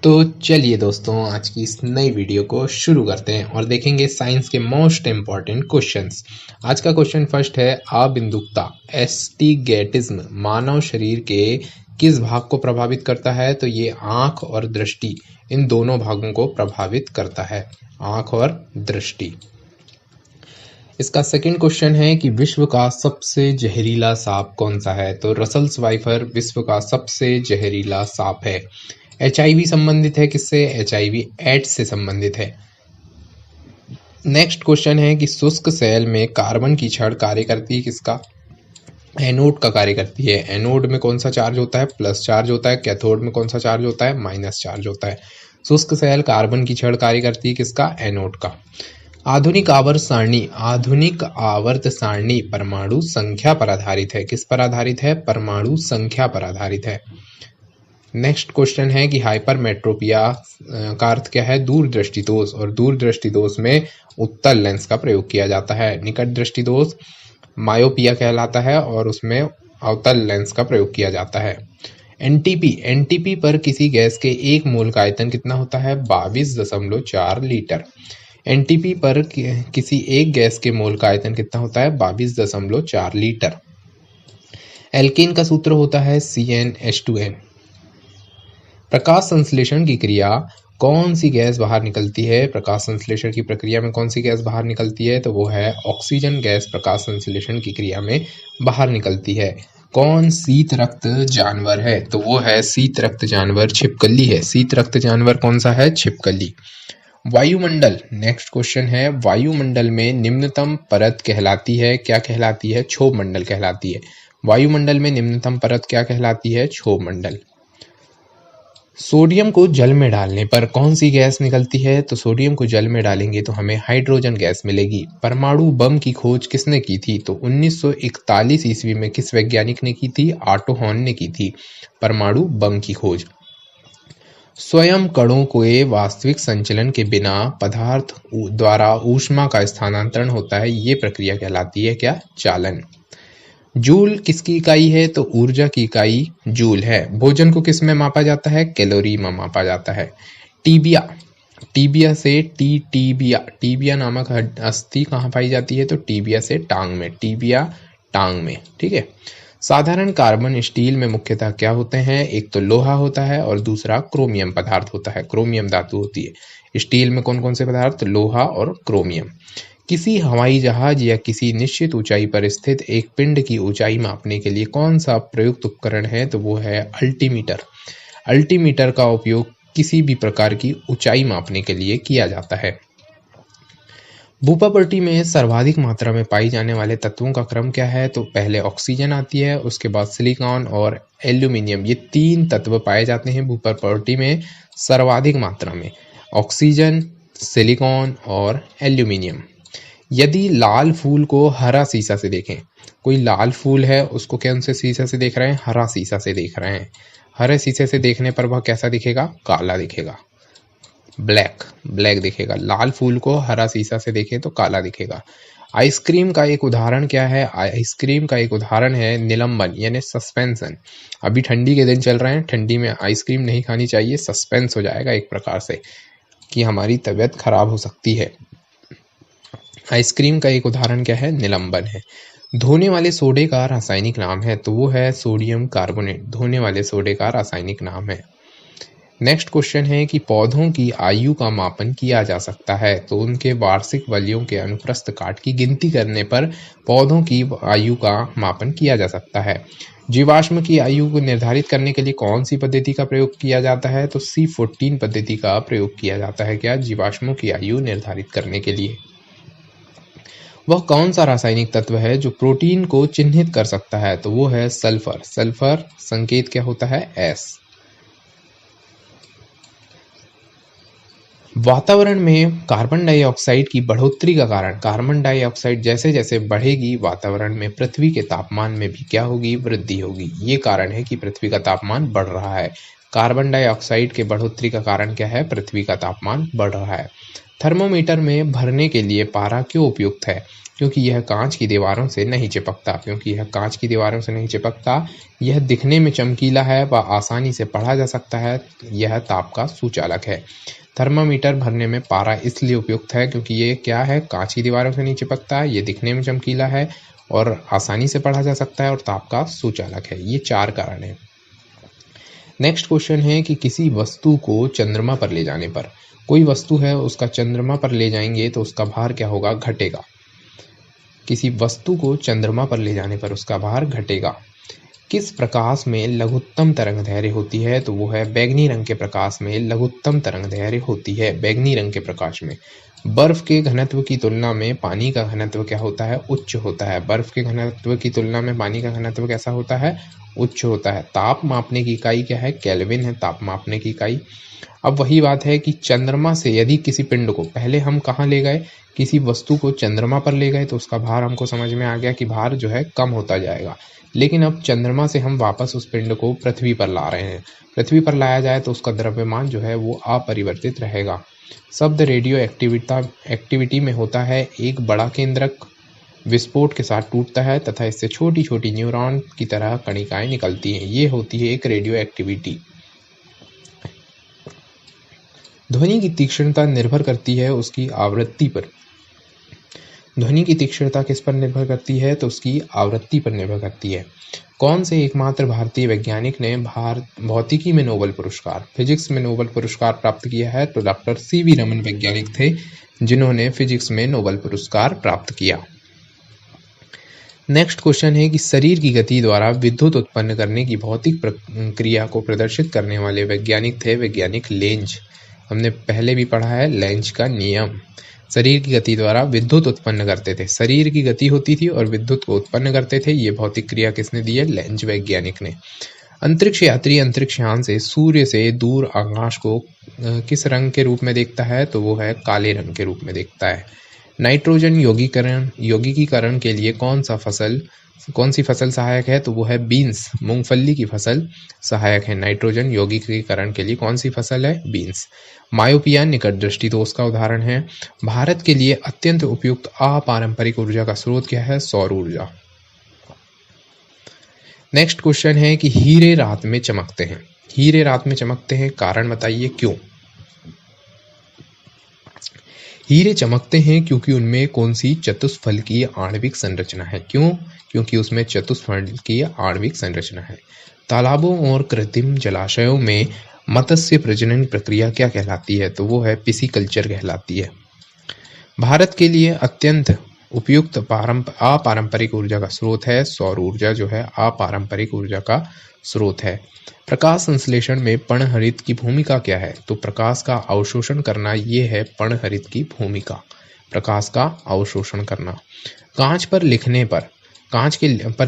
तो चलिए दोस्तों, आज की इस नई वीडियो को शुरू करते हैं और देखेंगे साइंस के मोस्ट इम्पॉर्टेंट क्वेश्चंस। आज का क्वेश्चन फर्स्ट है, अबिंदुकता एस्टिगेटिज्म मानव शरीर के किस भाग को प्रभावित करता है? तो ये आंख और दृष्टि, इन दोनों भागों को प्रभावित करता है, आंख और दृष्टि। इसका सेकंड क्वेश्चन है कि विश्व का सबसे जहरीला सांप कौन सा है? तो रसल्स वाइफर विश्व का सबसे जहरीला सांप है। एचआईवी संबंधित है किससे? एचआईवी एड्स से संबंधित है। नेक्स्ट क्वेश्चन है कि शुष्क सेल में कार्बन की छड़ कार्य करती है किसका? एनोड का कार्य करती है। एनोड में कौन सा चार्ज होता है? प्लस चार्ज होता है। कैथोड में कौन सा चार्ज होता है? माइनस चार्ज होता है। शुष्क सेल कार्बन की छड़ कार्य करती है किसका? एनोड का। आधुनिक आवर्त सारणी परमाणु संख्या पर आधारित है। किस पर आधारित है? परमाणु संख्या पर आधारित है। नेक्स्ट क्वेश्चन है कि हाइपरमेट्रोपिया का अर्थ क्या है? दूरदृष्टि दोष, और दूरदृष्टि दोष में उत्तल लेंस का प्रयोग किया जाता है। निकट दृष्टि दोष मायोपिया कहलाता है और उसमें अवतल लेंस का प्रयोग किया जाता है। एनटीपी पर किसी गैस के एक मोल का आयतन कितना होता है? 22.4 लीटर। एनटीपी पर किसी एक गैस के मोल का आयतन कितना होता है? 22.4 लीटर। एल्केन का सूत्र होता है CnH2n। प्रकाश संश्लेषण की क्रिया कौन सी गैस बाहर निकलती है? प्रकाश संश्लेषण की प्रक्रिया में कौन सी गैस बाहर निकलती है? तो वो है ऑक्सीजन गैस प्रकाश संश्लेषण की क्रिया में बाहर निकलती है। कौन शीत रक्त जानवर है? तो वो है शीत रक्त जानवर छिपकली है। शीत रक्त जानवर कौन सा है? छिपकली। वायुमंडल, नेक्स्ट क्वेश्चन है, वायुमंडल में निम्नतम परत कहलाती है क्या कहलाती है? क्षोभ मंडल कहलाती है। वायुमंडल में निम्नतम परत क्या कहलाती है? क्षोभ मंडल। सोडियम को जल में डालने पर कौन सी गैस निकलती है? तो सोडियम को जल में डालेंगे तो हमें हाइड्रोजन गैस मिलेगी। परमाणु बम की खोज किसने की थी? तो 1941 ईस्वी में किस वैज्ञानिक ने की थी? ऑटो हॉर्न ने की थी परमाणु बम की खोज। स्वयं कणों के वास्तविक संचलन के बिना पदार्थ द्वारा ऊष्मा का स्थानांतरण होता है, ये प्रक्रिया कहलाती है क्या? चालन। जूल किसकी इकाई है? तो ऊर्जा की इकाई जूल है। भोजन को किस में मापा जाता है? कैलोरी में मापा जाता है। टीबिया, टीबिया से टीबिया नामक अस्थि कहाँ पाई जाती है? तो टीबिया से टांग में, टीबिया टांग में, ठीक है। साधारण कार्बन स्टील में मुख्यतः क्या होते हैं? एक तो लोहा होता है और दूसरा क्रोमियम पदार्थ होता है, क्रोमियम धातु होती है। स्टील में कौन कौन से पदार्थ? लोहा और क्रोमियम। किसी हवाई जहाज या किसी निश्चित ऊंचाई पर स्थित एक पिंड की ऊंचाई मापने के लिए कौन सा प्रयुक्त उपकरण है? तो वो है अल्टीमीटर। अल्टीमीटर का उपयोग किसी भी प्रकार की ऊंचाई मापने के लिए किया जाता है। भूपापट्टी में सर्वाधिक मात्रा में पाई जाने वाले तत्वों का क्रम क्या है? तो पहले ऑक्सीजन आती है, उसके बाद सिलिकॉन और एल्यूमिनियम, ये तीन तत्व पाए जाते हैं भूपापट्टी में सर्वाधिक मात्रा में, ऑक्सीजन, सिलिकॉन और एल्यूमिनियम। यदि लाल फूल को हरा शीशा से देखें, कोई लाल फूल है उसको कौन से शीशा से देख रहे हैं? हरा शीशा से देख रहे हैं। हरे शीशे से देखने पर वह कैसा दिखेगा? काला दिखेगा, ब्लैक दिखेगा। लाल फूल को हरा शीशा से देखें तो काला दिखेगा। आइसक्रीम का एक उदाहरण क्या है? आइसक्रीम का एक उदाहरण है निलंबन यानी सस्पेंशन। अभी ठंडी के दिन चल रहे हैं, ठंडी में आइसक्रीम नहीं खानी चाहिए, सस्पेंस हो जाएगा एक प्रकार से कि हमारी तबीयत खराब हो सकती है। आइसक्रीम का एक उदाहरण क्या है? निलंबन है। धोने वाले सोडे का रासायनिक नाम है, तो वो है सोडियम कार्बोनेट। धोने वाले सोडे का रासायनिक नाम है। नेक्स्ट क्वेश्चन है कि पौधों की आयु का मापन किया जा सकता है, तो उनके वार्षिक वलयों के अनुप्रस्थ काट की गिनती करने पर पौधों की आयु का मापन किया जा सकता है। जीवाश्म की आयु को निर्धारित करने के लिए कौन सी पद्धति का प्रयोग किया जाता है? तो C14 पद्धति का प्रयोग किया जाता है क्या? जीवाश्मों की आयु निर्धारित करने के लिए। वह कौन सा रासायनिक तत्व है जो प्रोटीन को चिन्हित कर सकता है? तो वो है सल्फर। सल्फर संकेत क्या होता है? S। वातावरण में कार्बन डाइऑक्साइड की बढ़ोतरी का कारण, कार्बन डाइऑक्साइड जैसे जैसे बढ़ेगी वातावरण में पृथ्वी के तापमान में भी क्या होगी, वृद्धि होगी। ये कारण है कि पृथ्वी का तापमान बढ़ रहा है। कार्बन डाइऑक्साइड के बढ़ोतरी का कारण क्या है, पृथ्वी का तापमान बढ़ रहा है। थर्मोमीटर में भरने के लिए पारा क्यों उपयुक्त है, क्योंकि यह कांच की दीवारों से नहीं चिपकता, क्योंकि यह कांच की दीवारों से नहीं चिपकता, यह दिखने में चमकीला है व आसानी से पढ़ा जा सकता है, यह ताप का सुचालक है। थर्मामीटर भरने में पारा इसलिए उपयुक्त है क्योंकि ये क्या है, कांच की दीवारों से नहीं चिपकता, ये दिखने में चमकीला है और आसानी से पढ़ा जा सकता है और ताप का सुचालक है। ये 4 कारण है। नेक्स्ट क्वेश्चन है कि किसी वस्तु को चंद्रमा पर ले जाने पर, कोई वस्तु है उसका चंद्रमा पर ले जाएंगे तो उसका भार क्या होगा, घटेगा। किसी वस्तु को चंद्रमा पर ले जाने पर उसका भार घटेगा। किस प्रकाश में लघुत्तम तरंगदैर्घ्य होती है, तो वो है बैंगनी रंग के प्रकाश में लघुत्तम तरंगदैर्घ्य होती है, बैंगनी रंग के प्रकाश में। बर्फ के घनत्व की तुलना में पानी का घनत्व क्या होता है, उच्च होता है। बर्फ के घनत्व की तुलना में पानी का घनत्व कैसा होता है, उच्च होता है। ताप मापने की इकाई क्या है, केल्विन है ताप मापने की इकाई। अब वही बात है कि चंद्रमा से यदि किसी पिंड को, पहले हम कहाँ ले गए, किसी वस्तु को चंद्रमा पर ले गए तो उसका भार हमको समझ में आ गया कि भार जो है कम होता जाएगा। लेकिन अब चंद्रमा से हम वापस उस पिंड को पृथ्वी पर ला रहे हैं, पृथ्वी पर लाया जाए तो उसका द्रव्यमान जो है वो अपरिवर्तित रहेगा। शब्द रेडियो एक्टिविटी में होता है, एक बड़ा केंद्रक विस्फोट के साथ टूटता है तथा इससे छोटी छोटी न्यूरॉन की तरह कणिकाएं निकलती हैं, ये होती है एक रेडियो एक्टिविटी। ध्वनि की तीक्ष्णता निर्भर करती है उसकी आवृत्ति पर। ध्वनि की तीक्ष्णता किस पर निर्भर करती है, तो उसकी आवृत्ति पर निर्भर करती है। कौन से एकमात्र भारतीय वैज्ञानिक ने भौतिकी में नोबेल पुरस्कार, फिजिक्स में नोबेल पुरस्कार प्राप्त किया है, तो डॉक्टर सीवी रमन वैज्ञानिक थे जिन्होंने फिजिक्स में नोबेल पुरस्कार प्राप्त किया। नेक्स्ट क्वेश्चन है कि शरीर की गति द्वारा विद्युत उत्पन्न करने की भौतिक प्रक्रिया को प्रदर्शित करने वाले वैज्ञानिक थे वैज्ञानिक लेंज। हमने पहले भी पढ़ा है लेंज का नियम। शरीर की गति द्वारा विद्युत उत्पन्न करते थे, शरीर की गति होती थी और विद्युत को उत्पन्न करते थे, ये भौतिक क्रिया किसने दी है, लेंज वैज्ञानिक ने। अंतरिक्ष यात्री अंतरिक्ष यान से सूर्य से दूर आकाश को किस रंग के रूप में देखता है, तो वो है काले रंग के रूप में देखता है। नाइट्रोजन यौगिकीकरण के लिए कौन सी फसल सहायक है, तो वो है बीन्स, मूंगफली की फसल सहायक है। नाइट्रोजन यौगिकीकरण के लिए कौन सी फसल है, बीन्स। मायोपिया निकट दृष्टि दोष का उदाहरण है। भारत के लिए अत्यंत उपयुक्त अपारंपरिक ऊर्जा का स्रोत क्या है, सौर ऊर्जा। नेक्स्ट क्वेश्चन है कि हीरे रात में चमकते हैं, हीरे रात में चमकते हैं, कारण बताइए क्यों। हीरे चमकते हैं क्योंकि उनमें कौन सी चतुष्फलकीय आणविक संरचना है, क्यों, क्योंकि उसमें चतुष्फलकीय आणविक संरचना है। तालाबों और कृत्रिम जलाशयों में मत्स्य प्रजनन प्रक्रिया क्या कहलाती है, तो वो है पिसीकल्चर कहलाती है। भारत के लिए अत्यंत उपयुक्त अपारंपरिक ऊर्जा का स्रोत है सौर ऊर्जा, जो है अपारंपरिक ऊर्जा का स्रोत है। प्रकाश संश्लेषण में पर्णहरित की भूमिका क्या है, तो प्रकाश का अवशोषण करना, ये है पर्णहरित की भूमिका, प्रकाश का अवशोषण करना। कांच पर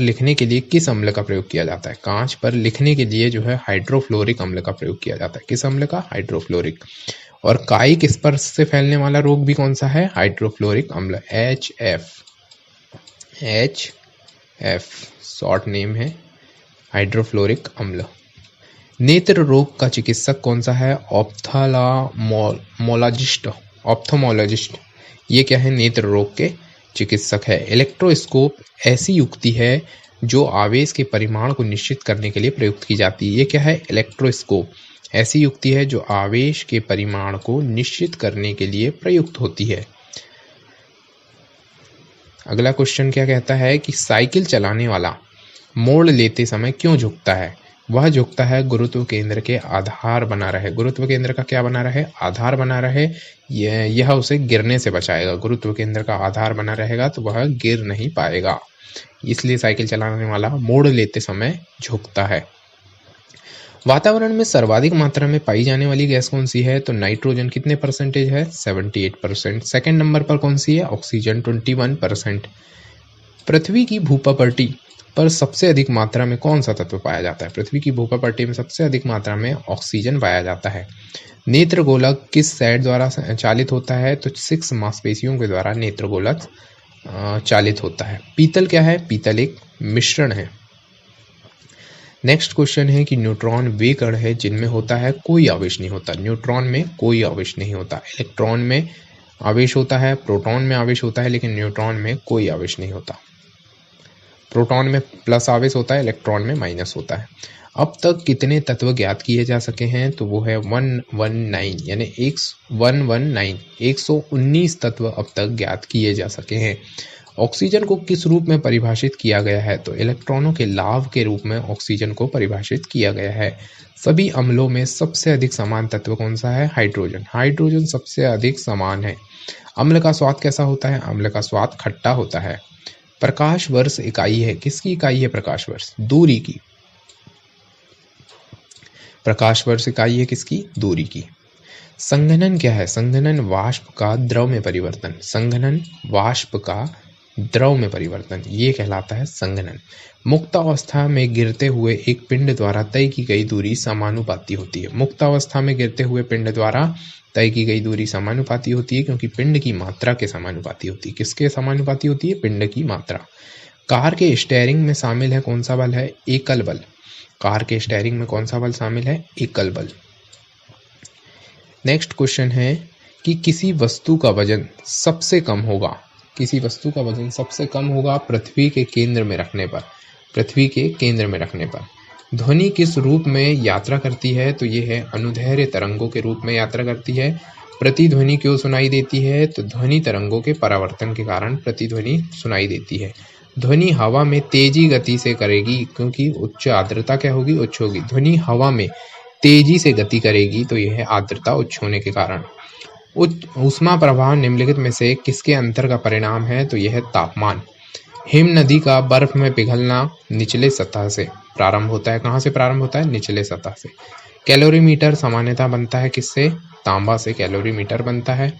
लिखने के लिए किस अम्ल का प्रयोग किया जाता है, कांच पर लिखने के लिए जो है हाइड्रोफ्लोरिक अम्ल का प्रयोग किया जाता है। किस अम्ल का, हाइड्रोफ्लोरिक। और कायिक स्पर्श से फैलने वाला रोग भी कौन सा है, हाइड्रोफ्लोरिक अम्ल, HF शॉर्ट नेम है हाइड्रोफ्लोरिक अम्ल। नेत्र रोग का चिकित्सक कौन सा है, ऑप्थोमोलॉजिस्ट, ये क्या है, नेत्र रोग के चिकित्सक है। इलेक्ट्रोस्कोप ऐसी युक्ति है जो आवेश के परिमाण को निश्चित करने के लिए प्रयुक्त की जाती है, ये क्या है, इलेक्ट्रोस्कोप ऐसी युक्ति है जो आवेश के परिमाण को निश्चित करने के लिए प्रयुक्त होती है। अगला क्वेश्चन क्या कहता है कि साइकिल चलाने वाला मोड़ लेते समय क्यों झुकता है, वह झुकता है गुरुत्व केंद्र के आधार बना रहे, गुरुत्व केंद्र का क्या बना रहे, आधार बना रहे, यह उसे गिरने से बचाएगा। गुरुत्व केंद्र का आधार बना रहेगा तो वह गिर नहीं पाएगा, इसलिए साइकिल चलाने वाला मोड़ लेते समय झुकता है। वातावरण में सर्वाधिक मात्रा में पाई जाने वाली गैस कौन सी है, तो नाइट्रोजन कितने परसेंटेज है, 78%। सेकंड नंबर पर कौन सी है, ऑक्सीजन 21%। पृथ्वी की भूपटल पर सबसे अधिक मात्रा में कौन सा तत्व पाया जाता है, पृथ्वी की भूपटल में सबसे अधिक मात्रा में ऑक्सीजन पाया जाता है। नेत्रगोलक किस सेट द्वारा चालित होता है? तो 6 मांसपेशियों के द्वारा नेत्रगोलक चालित होता है। पीतल क्या है? पीतल एक मिश्रण है। नेक्स्ट क्वेश्चन है कि न्यूट्रॉन वे कण है जिनमें होता है कोई आवेश नहीं होता। न्यूट्रॉन में कोई आवेश नहीं होता। इलेक्ट्रॉन में आवेश होता है, प्रोटॉन में आवेश होता है, लेकिन न्यूट्रॉन में कोई आवेश नहीं होता। प्रोटॉन में प्लस आवेश होता है, इलेक्ट्रॉन में माइनस होता है। अब तक कितने तत्व ज्ञात किए जा सके हैं? तो वो है 119 यानी 119 तत्व अब तक ज्ञात किए जा सके हैं। ऑक्सीजन को किस रूप में परिभाषित किया गया है? तो इलेक्ट्रॉनों के लाभ के रूप में ऑक्सीजन को परिभाषित किया गया है। सभी अम्लों में सबसे अधिक समान तत्व कौन सा है? हाइड्रोजन। हाइड्रोजन सबसे अधिक समान है। अम्ल का स्वाद कैसा होता है? अम्ल का स्वाद खट्टा होता है। प्रकाश वर्ष इकाई है, किसकी इकाई है प्रकाश वर्ष? दूरी की। प्रकाश वर्ष इकाई है किसकी? दूरी की। संघनन क्या है? संघनन वाष्प का द्रव में परिवर्तन। संघनन वाष्प का द्रव में परिवर्तन, ये कहलाता है संघनन। मुक्तावस्था में गिरते हुए एक पिंड द्वारा तय की गई दूरी समानुपाती होती है। मुक्तावस्था में गिरते हुए पिंड द्वारा तय की गई दूरी समानुपाती होती है, क्योंकि पिंड की मात्रा के समानुपाती होती है। किसके समानुपाती होती है? पिंड की मात्रा। कार के स्टीयरिंग में शामिल है कौन सा बल है? एकल बल। कार के स्टीयरिंग में कौन सा बल शामिल है? एकल बल। नेक्स्ट क्वेश्चन है कि किसी वस्तु का वजन सबसे कम होगा। किसी वस्तु का वजन सबसे कम होगा पृथ्वी के केंद्र में रखने पर। पृथ्वी के केंद्र में रखने पर। ध्वनि किस रूप में यात्रा करती है? तो ये है अनुदैर्घ्य तरंगों के रूप में यात्रा करती है। प्रतिध्वनि क्यों सुनाई देती है? तो ध्वनि तरंगों के परावर्तन के कारण प्रतिध्वनि सुनाई देती है। ध्वनि हवा में तेजी गति से करेगी, क्योंकि उच्च आर्द्रता क्या होगी? उच्च होगी। ध्वनि हवा में तेजी से गति करेगी, तो यह है आर्द्रता उच्च होने के कारण। ऊष्मा प्रवाह निम्नलिखित में से किसके अंतर का परिणाम है? तो यह है तापमान। हिम नदी का बर्फ में पिघलना निचले सतह से प्रारंभ होता है। कहाँ से प्रारंभ होता है? निचले सतह से। कैलोरीमीटर सामान्यतः बनता है किससे? तांबा से कैलोरीमीटर बनता है।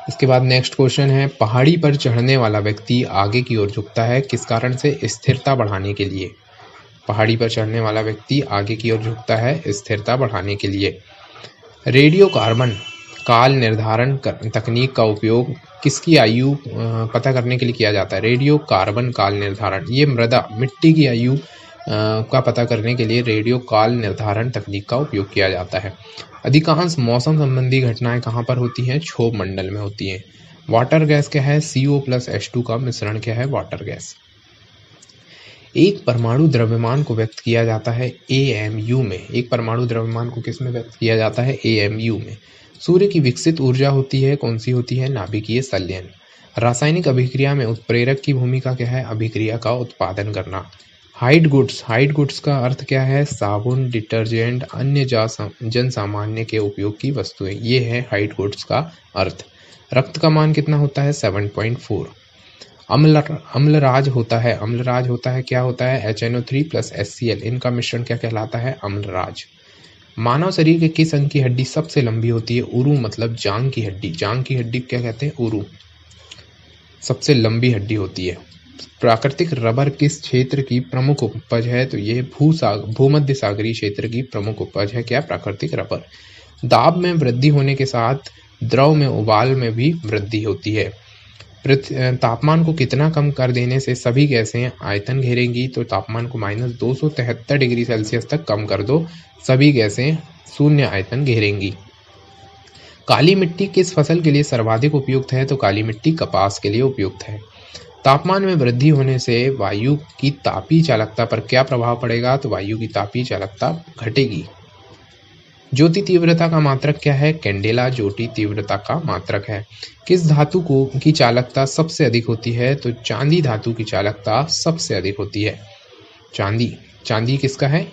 इसके बाद नेक्स्ट क्वेश्चन है, पहाड़ी पर चढ़ने वाला व्यक्ति आगे की ओर झुकता है किस कारण से? स्थिरता बढ़ाने के लिए। पहाड़ी पर चढ़ने वाला व्यक्ति आगे की ओर झुकता है स्थिरता बढ़ाने के लिए। रेडियो कार्बन काल निर्धारण तकनीक का उपयोग किसकी आयु पता करने के लिए किया जाता है? रेडियो कार्बन काल निर्धारण, ये मृदा मिट्टी की आयु का पता करने के लिए रेडियो काल निर्धारण तकनीक का उपयोग किया जाता है। अधिकांश मौसम संबंधी घटनाएं कहाँ पर होती हैं? क्षोभ मंडल में होती हैं। वाटर गैस क्या है? CO+H2 का मिश्रण क्या है? Water gas. एक परमाणु द्रव्यमान को व्यक्त किया जाता है AMU में। एक परमाणु द्रव्यमान को किस में व्यक्त किया जाता है? AMU में। सूर्य की विकसित ऊर्जा होती है कौन सी होती है? नाभिकीय संलयन। रासायनिक अभिक्रिया में उत्प्रेरक की भूमिका क्या है? अभिक्रिया का उत्पादन करना। हाइट गुड्स का अर्थ क्या है? साबुन, डिटर्जेंट, अन्य जन सामान्य के उपयोग की वस्तुएं, ये है हाइट गुड्स का अर्थ। रक्त का मान कितना होता है? 7.4। अम्लराज होता है। अम्लराज होता है क्या होता है? HNO3+HCl, इनका मिश्रण क्या कहलाता है? अम्लराज। मानव शरीर के किस अंग की हड्डी सबसे लंबी होती है? उरु, मतलब जांग की हड्डी। जांग की हड्डी क्या कहते हैं? उरु। सबसे लंबी हड्डी होती है। प्राकृतिक रबर किस क्षेत्र की प्रमुख उपज है? तो यह भूमध्य सागरीय क्षेत्र की प्रमुख उपज है क्या? प्राकृतिक रबर। दाब में वृद्धि होने के साथ द्रव में उबाल में भी वृद्धि होती है। तापमान को कितना कम कर देने से सभी गैसें आयतन घेरेंगी? तो तापमान को -273 डिग्री सेल्सियस तक कम कर दो, सभी गैसें शून्य आयतन घेरेंगी। काली मिट्टी किस फसल के लिए सर्वाधिक उपयुक्त है? तो काली मिट्टी कपास के लिए उपयुक्त है। तापमान में वृद्धि होने से वायु की तापीय चालकता पर क्या प्रभाव पड़ेगा? तो वायु की तापीय चालकता घटेगी। ज्योति तीव्रता का मात्रक क्या है? कैंडेला ज्योति तीव्रता का मात्रक है। किस धातु की चालकता सबसे अधिक होती है? तो चांदी धातु की चालकता सबसे अधिक होती है। चांदी किसका है?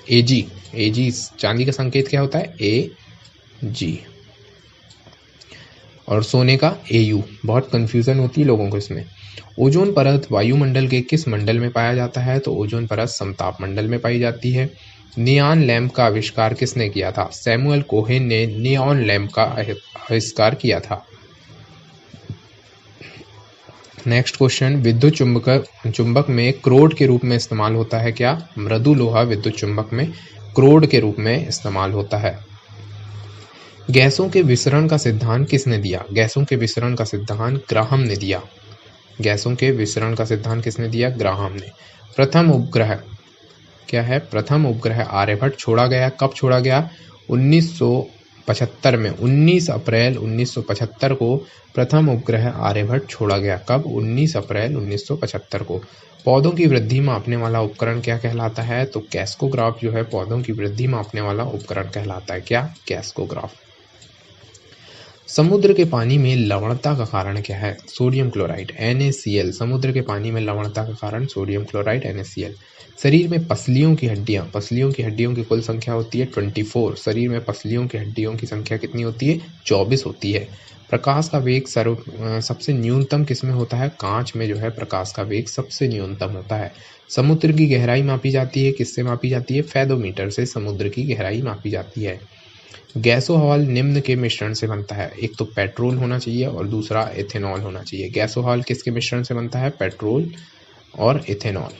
Ag। चांदी का संकेत क्या होता है? Ag। और सोने का Au। बहुत कंफ्यूजन होती है लोगों को इसमें। ओजोन परत वायुमंडल के किस मंडल में पाया जाता है? तो ओजोन परत समताप मंडल में पाई जाती है। नियॉन लैंप का आविष्कार किसने किया था? सैमुअल कोहेन ने नियॉन लैंप का आविष्कार किया था। नेक्स्ट क्वेश्चन, विद्युत चुंबक में क्रोड के रूप में इस्तेमाल होता है क्या? मृदु लोहा विद्युत चुंबक में क्रोड के रूप में इस्तेमाल होता है। गैसों के विसरण का सिद्धांत किसने दिया? गैसों के विसरण का सिद्धांत ग्राहम ने दिया। गैसों के विसरण का सिद्धांत किसने दिया? ग्राहम ने। प्रथम उपग्रह क्या है? प्रथम उपग्रह आर्यभट्ट छोड़ा गया। कब छोड़ा गया? 1975 में। 19 अप्रैल 1975 को प्रथम उपग्रह आर्यभट्ट छोड़ा गया। कब? 19 अप्रैल 1975 को। पौधों की वृद्धि मापने वाला उपकरण क्या कहलाता है? तो कैस्कोग्राफ जो है पौधों की वृद्धि मापने वाला उपकरण कहलाता है। क्या? कैस्कोग्राफ। समुद्र के पानी में लवणता का कारण क्या है? Sodium chloride NaCl। समुद्र के पानी में लवणता का कारण सोडियम क्लोराइड NaCl। शरीर में पसलियों की हड्डियों की कुल संख्या होती है 24। शरीर में पसलियों की हड्डियों की संख्या कितनी होती है? 24 होती है। प्रकाश का वेग सबसे न्यूनतम किसमें होता है? कांच में जो है प्रकाश का वेग सबसे न्यूनतम होता है। समुद्र की गहराई मापी जाती है किससे मापी जाती है? फेदोमीटर से समुद्र की गहराई मापी जाती है। गैसोहॉल निम्न के मिश्रण से बनता है। एक तो पेट्रोल होना चाहिए और दूसरा एथेनॉल होना चाहिए। गैसोहॉल किसके मिश्रण से बनता है? पेट्रोल और एथेनॉल।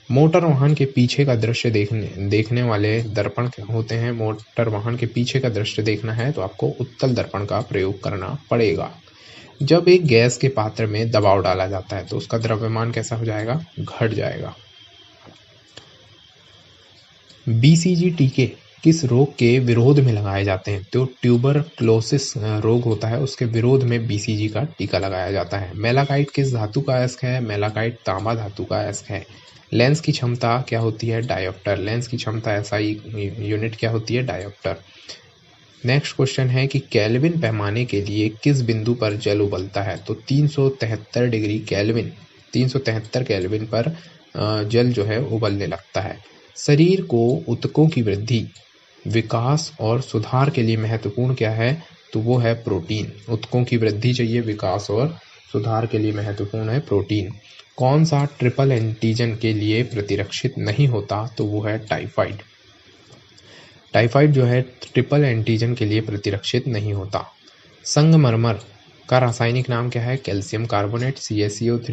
मोटर वाहन के पीछे का दृश्य देखने वाले दर्पण होते हैं। मोटर वाहन के पीछे का दृश्य देखना है तो आपको उत्तल दर्पण का प्रयोग करना पड़ेगा। जब एक गैस के पात्र में दबाव डाला जाता है तो उसका द्रव्यमान कैसा हो जाएगा? घट जाएगा। BCG टीके किस रोग के विरोध में लगाए जाते हैं? तो ट्यूबरक्लोसिस रोग होता है उसके विरोध में BCG का टीका लगाया जाता है। मेलाकाइट किस धातु का अयस्क है? मेलाकाइट तांबा धातु का अयस्क है। लेंस की क्षमता क्या होती है? डायोप्टर। लेंस की क्षमता SI यूनिट क्या होती है? डायोप्टर। नेक्स्ट क्वेश्चन है कि केल्विन पैमाने के लिए किस बिंदु पर जल उबलता है? तो 373 डिग्री केल्विन 373 केल्विन पर जल जो है उबलने लगता है। शरीर को ऊतकों की वृद्धि, विकास और सुधार के लिए महत्वपूर्ण क्या है? तो वो है प्रोटीन। ऊतकों की वृद्धि चाहिए, विकास और सुधार के लिए महत्वपूर्ण है प्रोटीन। कौन सा ट्रिपल एंटीजन के लिए प्रतिरक्षित नहीं होता? तो वो है टाइफाइड। टाइफाइड जो है ट्रिपल एंटीजन के लिए प्रतिरक्षित नहीं होता। संगमरमर का रासायनिक नाम क्या है? Calcium carbonate CaCO3